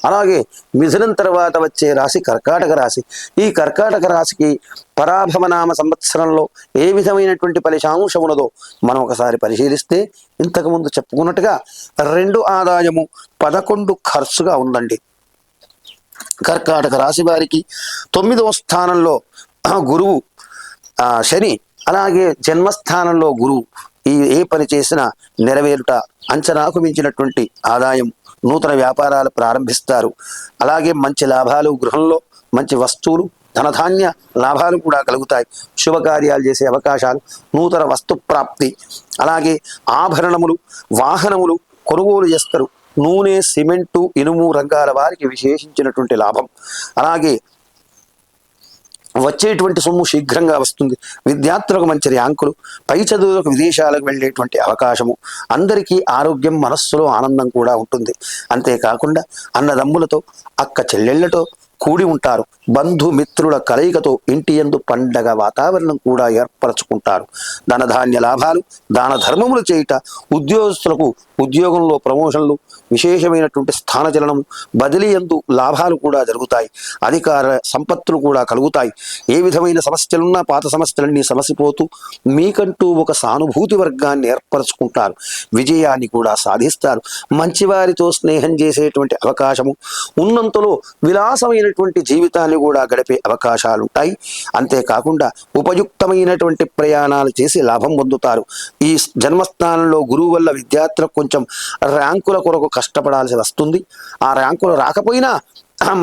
అలాగే మిథునం తర్వాత వచ్చే రాశి కర్కాటక రాశి. ఈ కర్కాటక రాశికి పరాభవనామ సంవత్సరంలో ఏ విధమైనటువంటి ఫలితాంశం ఉన్నదో మనం ఒకసారి పరిశీలిస్తే ఇంతకుముందు చెప్పుకున్నట్టుగా 2 ఆదాయము 11 ఖర్చుగా ఉందండి. కర్కాటక రాశి వారికి 9వ స్థానంలో గురువు శని, అలాగే జన్మస్థానంలో గురువు. ఏ పని చేసినా నెరవేరుట, అంచనాకు మించినటువంటి ఆదాయం, నూతన వ్యాపారాలు ప్రారంభిస్తారు. అలాగే మంచి లాభాలు, గృహంలో మంచి వస్తువులు, ధనధాన్య లాభాలు కూడా కలుగుతాయి. శుభకార్యాలు చేసే అవకాశాలు, నూతన వస్తు ప్రాప్తి, అలాగే ఆభరణములు, వాహనములు కొనుగోలు చేస్తారు. నూనె, సిమెంటు, ఇనుము రంగాల వారికి విశేషించినటువంటి లాభం. అలాగే వచ్చేటువంటి సొమ్ము శీఘ్రంగా వస్తుంది. విద్యార్థులకు మంచి ర్యాంకులు, పై చదువులకు విదేశాలకు వెళ్ళేటువంటి అవకాశము, అందరికీ ఆరోగ్యం, మనస్సులో ఆనందం కూడా ఉంటుంది. అంతేకాకుండా అన్నదమ్ములతో, అక్క చెల్లెళ్లతో కూడి ఉంటారు. బంధుమిత్రుల కలయికతో ఇంటి యందు పండగ వాతావరణం కూడా ఏర్పరచుకుంటారు. ధనధాన్య లాభాలు, దాన ధర్మములు చేయుట, ఉద్యోగస్తులకు ఉద్యోగంలో ప్రమోషన్లు, విశేషమైనటువంటి స్థానచలనం, బదిలీ యందు లాభాలు కూడా జరుగుతాయి. అధికార సంపత్తులు కూడా కలుగుతాయి. ఏ విధమైన సమస్యలున్నా పాత సమస్యలన్నీ సమసిపోతూ మీకంటూ ఒక సానుభూతి వర్గాన్ని ఏర్పరచుకుంటారు. విజయాన్ని కూడా సాధిస్తారు. మంచివారితో స్నేహం చేసేటువంటి అవకాశము, ఉన్నంతలో విలాసమైనటువంటి జీవితాన్ని కూడా గడిపే అవకాశాలుంటాయి. అంతేకాకుండా ఉపయుక్తమైనటువంటి ప్రయాణాలు చేసి లాభం పొందుతారు. ఈ జన్మస్థానంలో గురువు వల్ల విద్యార్థులకు కొంచెం ర్యాంకుల కొరకు కష్టపడాల్సి వస్తుంది. ఆ ర్యాంకులు రాకపోయినా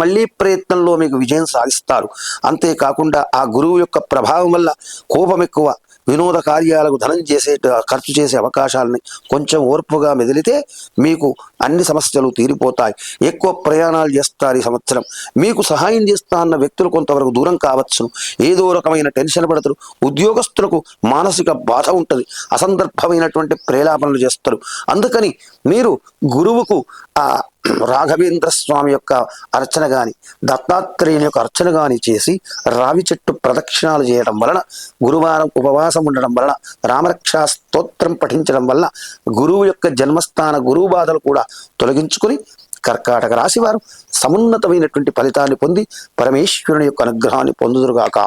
మళ్ళీ ప్రయత్నంలో మీకు విజయం సాధిస్తారు. అంతేకాకుండా ఆ గురువు యొక్క ప్రభావం వల్ల కోపం ఎక్కువ, వినోద కార్యాలకు ధనం ఖర్చు చేసే అవకాశాలని కొంచెం ఓర్పుగా మెదిలితే మీకు అన్ని సమస్యలు తీరిపోతాయి. ఎక్కువ ప్రయాణాలు చేస్తారు. ఈ సంవత్సరం మీకు సహాయం చేస్తా అన్న వ్యక్తులు కొంతవరకు దూరం కావచ్చును. ఏదో రకమైన టెన్షన్ పడతారు. ఉద్యోగస్తులకు మానసిక బాధ ఉంటుంది. అసందర్భమైనటువంటి ప్రేలాపనలు చేస్తారు. అందుకని మీరు గురువుకు రాఘవేంద్ర స్వామి యొక్క అర్చన గాని, దత్తాత్రేయుని యొక్క అర్చన గాని చేసి రావి చెట్టు ప్రదక్షిణాలు చేయడం వలన, గురువారం ఉపవాసం ఉండడం వలన, రామరక్షా స్తోత్రం పఠించడం వల్ల గురువు యొక్క జన్మస్థాన గురువు బాధలు కూడా తొలగించుకుని కర్కాటక రాశి వారు సమున్నతమైనటువంటి ఫలితాన్ని పొంది పరమేశ్వరుని యొక్క అనుగ్రహాన్ని పొందుదురుగాక.